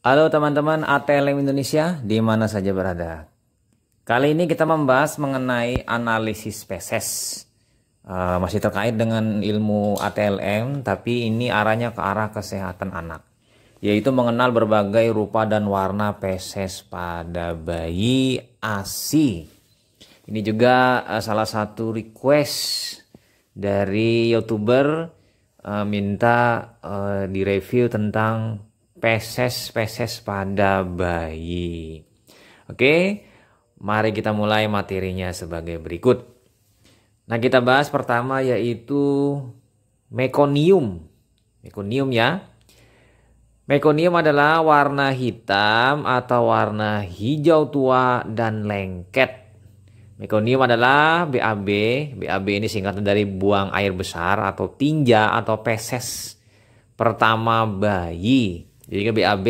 Halo teman-teman ATLM Indonesia, di mana saja berada. Kali ini kita membahas mengenai analisis spesies. Masih terkait dengan ilmu ATLM, tapi ini arahnya ke arah kesehatan anak, yaitu mengenal berbagai rupa dan warna feses pada bayi ASI. Ini juga salah satu request dari YouTuber minta direview tentang feses pada bayi. Oke, mari kita mulai materinya sebagai berikut. Nah, kita bahas pertama yaitu mekonium. Mekonium ya. Mekonium adalah warna hitam atau warna hijau tua dan lengket. Mekonium adalah BAB. BAB ini singkatan dari buang air besar atau tinja atau feses pertama bayi. Jadi BAB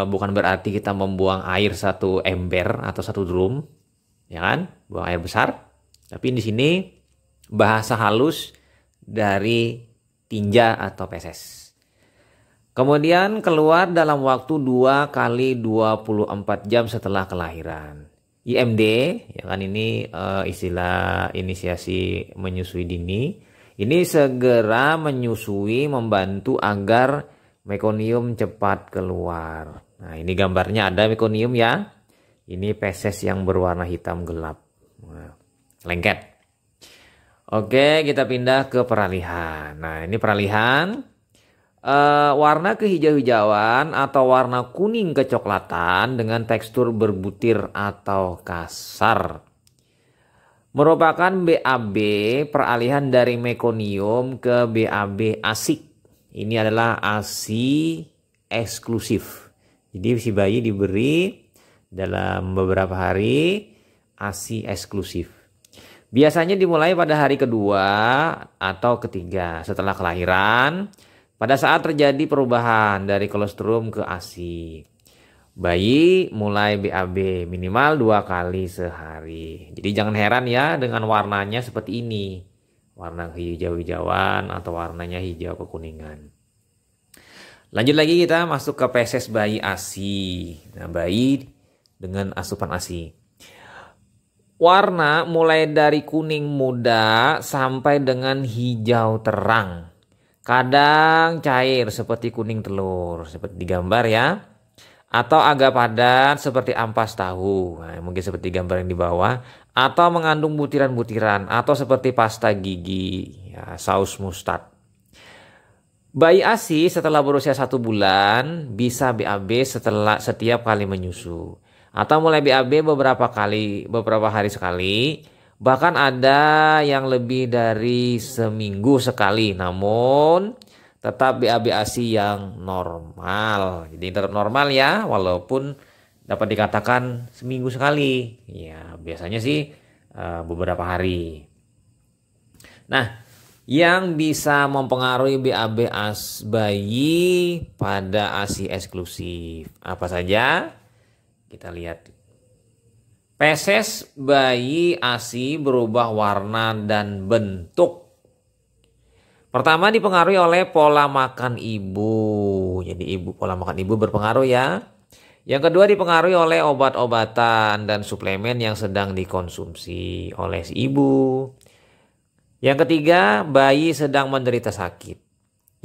bukan berarti kita membuang air satu ember atau satu drum, ya kan? Buang air besar. Tapi di sini bahasa halus dari tinja atau feses. Kemudian keluar dalam waktu 2 kali 24 jam setelah kelahiran. IMD, ya kan, ini istilah inisiasi menyusui dini. Ini segera menyusui membantu agar mekonium cepat keluar. Nah, ini gambarnya ada mekonium ya. Ini feses yang berwarna hitam gelap. Nah, lengket. Oke, kita pindah ke peralihan. Nah, ini peralihan. Warna kehijau-hijauan atau warna kuning kecoklatan dengan tekstur berbutir atau kasar. Merupakan BAB peralihan dari mekonium ke BAB asik. Ini adalah ASI eksklusif. Jadi si bayi diberi dalam beberapa hari ASI eksklusif. Biasanya dimulai pada hari kedua atau ketiga setelah kelahiran, pada saat terjadi perubahan dari kolostrum ke ASI. Bayi mulai BAB minimal 2 kali sehari. Jadi jangan heran ya dengan warnanya seperti ini. Warna hijau-hijauan atau warnanya hijau kekuningan. Lanjut lagi kita masuk ke feses bayi ASI. Nah, bayi dengan asupan ASI. Warna mulai dari kuning muda sampai dengan hijau terang. Kadang cair seperti kuning telur, seperti di gambar ya. Atau agak padat seperti ampas tahu. Nah, mungkin seperti gambar yang di bawah. Atau mengandung butiran-butiran. Atau seperti pasta gigi, ya, saus mustard. Bayi ASI setelah berusia 1 bulan bisa BAB setiap kali menyusu. Atau mulai BAB beberapa hari sekali. Bahkan ada yang lebih dari seminggu sekali. Namun tetap BAB ASI yang normal. Jadi tetap normal ya, walaupun dapat dikatakan seminggu sekali. Ya, biasanya sih beberapa hari. Nah, yang bisa mempengaruhi BAB bayi pada ASI eksklusif apa saja? Kita lihat. Feses bayi ASI berubah warna dan bentuk. Pertama dipengaruhi oleh pola makan ibu. Jadi pola makan ibu berpengaruh ya. Yang kedua dipengaruhi oleh obat-obatan dan suplemen yang sedang dikonsumsi oleh si ibu. Yang ketiga, bayi sedang menderita sakit.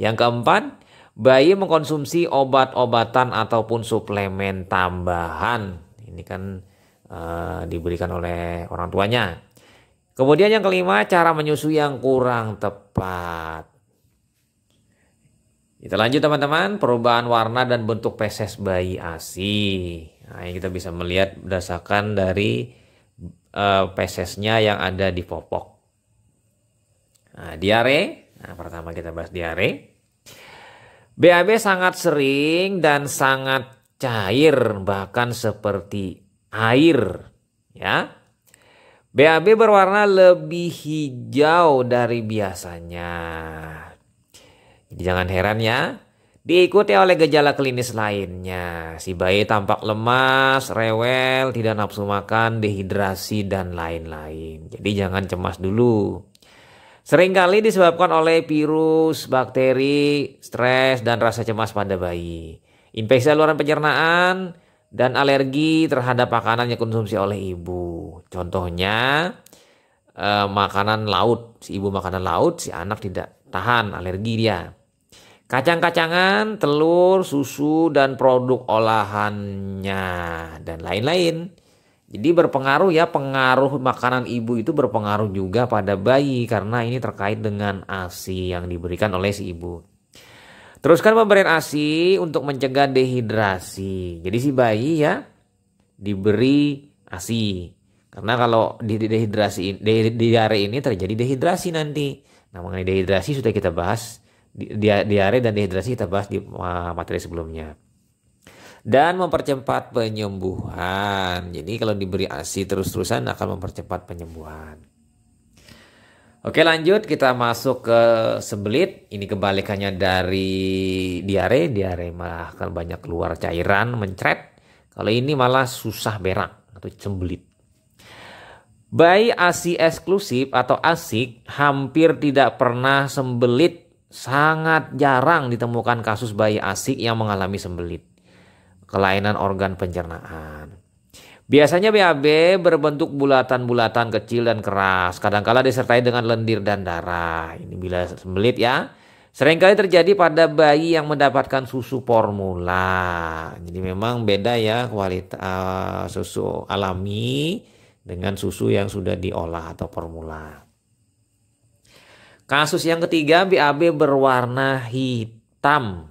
Yang keempat, bayi mengkonsumsi obat-obatan ataupun suplemen tambahan. Ini kan diberikan oleh orang tuanya. Kemudian yang kelima, cara menyusui yang kurang tepat. Kita lanjut teman-teman, perubahan warna dan bentuk feses bayi ASI. Nah, ini kita bisa melihat berdasarkan dari fesesnya yang ada di popok. Nah, diare. Nah, pertama kita bahas diare. BAB sangat sering dan sangat cair, bahkan seperti air, ya. BAB berwarna lebih hijau dari biasanya. Jadi jangan heran ya. Diikuti oleh gejala klinis lainnya. Si bayi tampak lemas, rewel, tidak nafsu makan, dehidrasi, dan lain-lain. Jadi jangan cemas dulu. Seringkali disebabkan oleh virus, bakteri, stres, dan rasa cemas pada bayi. infeksi saluran pencernaan, dan alergi terhadap makanan yang konsumsi oleh ibu. Contohnya makanan laut, si ibu makanan laut, si anak tidak tahan, alergi dia. Kacang-kacangan, telur, susu, dan produk olahannya, dan lain-lain. Jadi berpengaruh ya, pengaruh makanan ibu itu berpengaruh juga pada bayi karena ini terkait dengan ASI yang diberikan oleh si ibu. Teruskan pemberian ASI untuk mencegah dehidrasi. Jadi si bayi ya diberi ASI. Karena kalau dehidrasi, diare ini terjadi dehidrasi nanti. Nah, mengenai dehidrasi sudah kita bahas, diare dan dehidrasi kita bahas di materi sebelumnya. Dan mempercepat penyembuhan. Jadi kalau diberi ASI terus-terusan akan mempercepat penyembuhan. Oke, lanjut kita masuk ke sembelit. Ini kebalikannya dari diare. Diare malah akan banyak keluar cairan, mencret. Kalau ini malah susah berak atau sembelit. Bayi ASI eksklusif atau asik hampir tidak pernah sembelit. Sangat jarang ditemukan kasus bayi asik yang mengalami sembelit. Kelainan organ pencernaan. Biasanya BAB berbentuk bulatan-bulatan kecil dan keras. Kadangkala disertai dengan lendir dan darah. Ini bila sembelit ya. Seringkali terjadi pada bayi yang mendapatkan susu formula. Jadi memang beda ya kualitas susu alami dengan susu yang sudah diolah atau formula. Kasus yang ketiga, BAB berwarna hitam.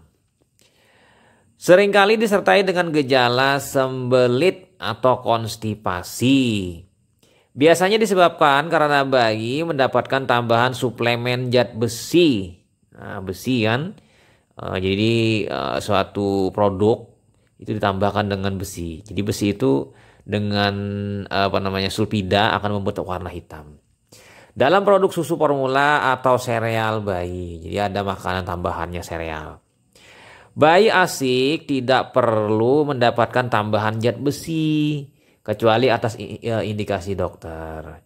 Seringkali disertai dengan gejala sembelit atau konstipasi. Biasanya disebabkan karena bayi mendapatkan tambahan suplemen zat besi. Nah, besi kan. Jadi suatu produk itu ditambahkan dengan besi. Jadi besi itu dengan sulfida akan membentuk warna hitam. Dalam produk susu formula atau sereal bayi. Jadi ada makanan tambahannya sereal. Bayi asik tidak perlu mendapatkan tambahan zat besi kecuali atas indikasi dokter.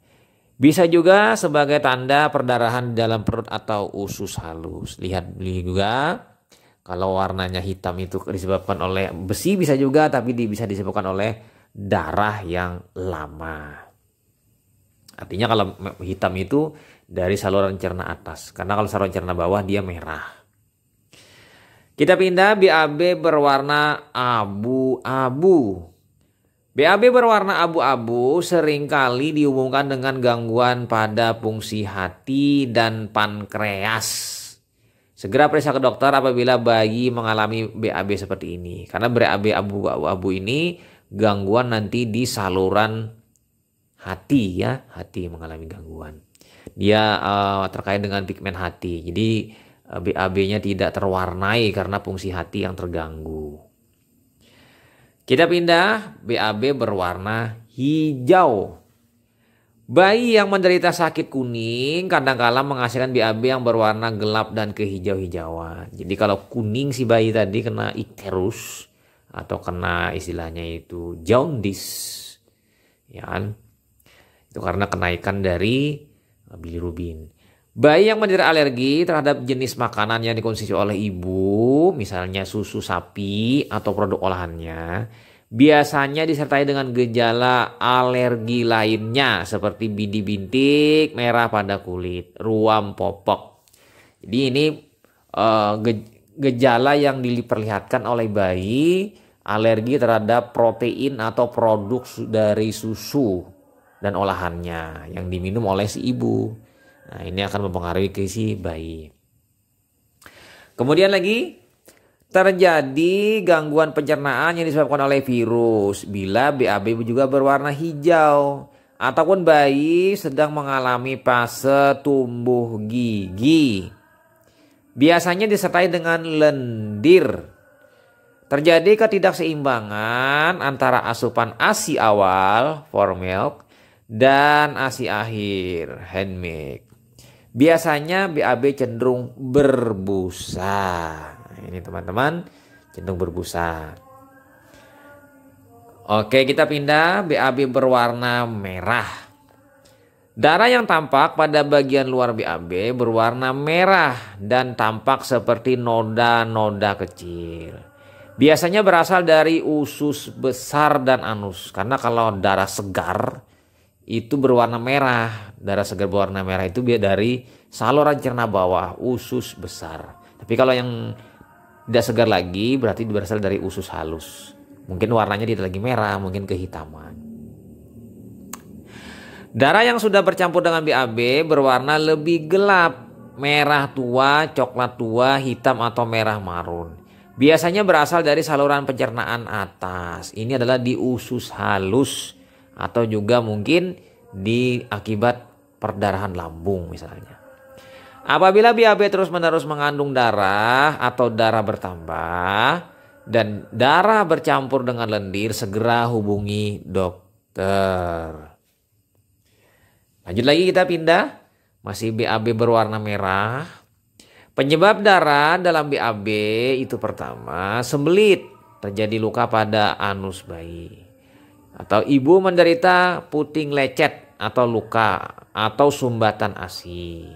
Bisa juga sebagai tanda perdarahan di dalam perut atau usus halus. Lihat juga kalau warnanya hitam itu disebabkan oleh besi, bisa juga, tapi bisa disebabkan oleh darah yang lama. Artinya kalau hitam itu dari saluran cerna atas, karena kalau saluran cerna bawah dia merah. Kita pindah, BAB berwarna abu-abu. BAB berwarna abu-abu seringkali dihubungkan dengan gangguan pada fungsi hati dan pankreas. Segera periksa ke dokter apabila bayi mengalami BAB seperti ini. Karena BAB abu-abu ini gangguan nanti di saluran hati ya. Hati mengalami gangguan. Dia terkait dengan pigmen hati. Jadi BAB-nya tidak terwarnai karena fungsi hati yang terganggu. Kita pindah, BAB berwarna hijau. Bayi yang menderita sakit kuning kadang-kala menghasilkan BAB yang berwarna gelap dan kehijau-hijauan. Jadi kalau kuning si bayi tadi kena ikterus atau kena istilahnya itu jaundice, ya kan? Itu karena kenaikan dari bilirubin. Bayi yang menderita alergi terhadap jenis makanan yang dikonsumsi oleh ibu, misalnya susu sapi atau produk olahannya, biasanya disertai dengan gejala alergi lainnya seperti bintik-bintik merah pada kulit, ruam popok. Jadi ini gejala yang diperlihatkan oleh bayi alergi terhadap protein atau produk dari susu dan olahannya yang diminum oleh si ibu. Nah, ini akan mempengaruhi ke si bayi. Kemudian lagi terjadi gangguan pencernaan yang disebabkan oleh virus bila BAB juga berwarna hijau ataupun bayi sedang mengalami fase tumbuh gigi. Biasanya disertai dengan lendir. Terjadi ketidakseimbangan antara asupan ASI awal, formilk, dan ASI akhir, handmilk. Biasanya BAB cenderung berbusa. Ini teman-teman, cenderung berbusa. Oke, kita pindah, BAB berwarna merah. Darah yang tampak pada bagian luar BAB berwarna merah dan tampak seperti noda-noda kecil. Biasanya berasal dari usus besar dan anus. Karena kalau darah segar itu berwarna merah. Darah segar berwarna merah itu dari saluran cerna bawah, usus besar. Tapi kalau yang tidak segar lagi berarti berasal dari usus halus. Mungkin warnanya tidak lagi merah, mungkin kehitaman. Darah yang sudah bercampur dengan BAB berwarna lebih gelap, merah tua, coklat tua, hitam atau merah marun. Biasanya berasal dari saluran pencernaan atas. Ini adalah di usus halus atau juga mungkin di akibat perdarahan lambung misalnya. Apabila BAB terus-menerus mengandung darah atau darah bertambah dan darah bercampur dengan lendir, segera hubungi dokter. Lanjut lagi kita pindah. Masih BAB berwarna merah. Penyebab darah dalam BAB itu pertama sembelit. Terjadi luka pada anus bayi. Atau ibu menderita puting lecet atau luka. Atau sumbatan ASI.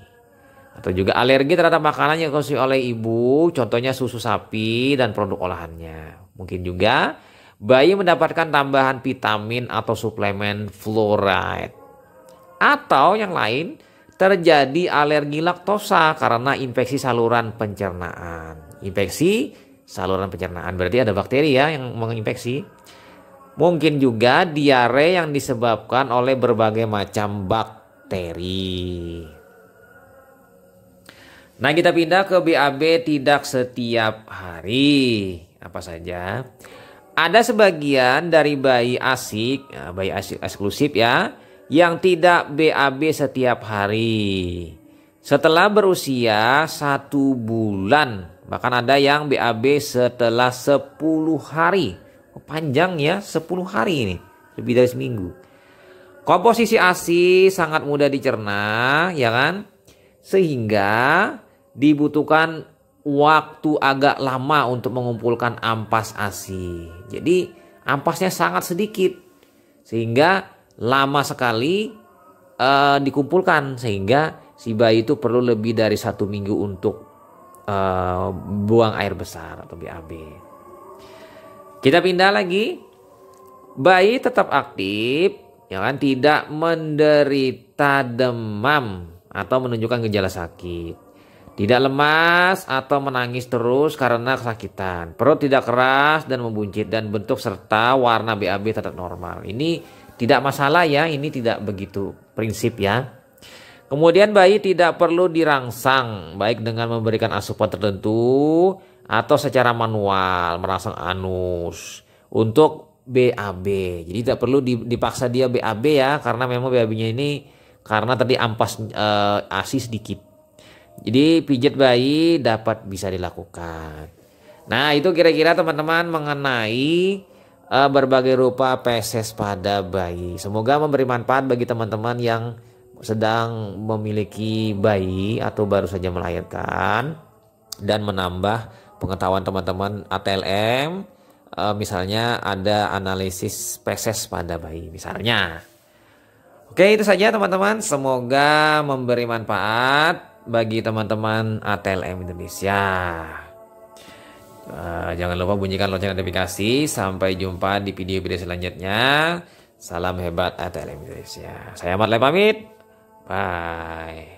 Atau juga alergi terhadap makanan yang dikonsumsi oleh ibu. Contohnya susu sapi dan produk olahannya. Mungkin juga bayi mendapatkan tambahan vitamin atau suplemen fluoride. Atau yang lain terjadi alergi laktosa karena infeksi saluran pencernaan. Infeksi saluran pencernaan berarti ada bakteri ya yang menginfeksi. Mungkin juga diare yang disebabkan oleh berbagai macam bakteri. Nah, kita pindah ke BAB tidak setiap hari. Apa saja? Ada sebagian dari bayi asik, bayi asik eksklusif ya, yang tidak BAB setiap hari. Setelah berusia 1 bulan. Bahkan ada yang BAB setelah 10 hari. Panjang ya, 10 hari ini. Lebih dari seminggu. Komposisi ASI sangat mudah dicerna, ya kan? Sehingga dibutuhkan waktu agak lama untuk mengumpulkan ampas ASI. Jadi ampasnya sangat sedikit. Sehingga lama sekali dikumpulkan sehingga si bayi itu perlu lebih dari 1 minggu untuk buang air besar atau BAB. Kita pindah lagi. Bayi tetap aktif, ya kan, tidak menderita demam atau menunjukkan gejala sakit. Tidak lemas atau menangis terus karena kesakitan. Perut tidak keras dan membuncit dan bentuk serta warna BAB tetap normal. Ini tidak masalah ya, ini tidak begitu prinsip ya. Kemudian bayi tidak perlu dirangsang, baik dengan memberikan asupan tertentu atau secara manual merangsang anus untuk BAB. Jadi tidak perlu dipaksa dia BAB ya, karena memang BAB-nya ini karena tadi ampas ASI sedikit. Jadi pijat bayi bisa dilakukan. Nah, itu kira-kira teman-teman mengenai berbagai rupa feses pada bayi. Semoga memberi manfaat bagi teman-teman yang sedang memiliki bayi atau baru saja melahirkan dan menambah pengetahuan teman-teman ATLM. Misalnya ada analisis feses pada bayi misalnya. Oke, itu saja teman-teman. Semoga memberi manfaat bagi teman-teman ATLM Indonesia. Jangan lupa bunyikan lonceng notifikasi. Sampai jumpa di video-video selanjutnya. Salam hebat ATLM Indonesia. Saya Ahmad Lai pamit. Bye.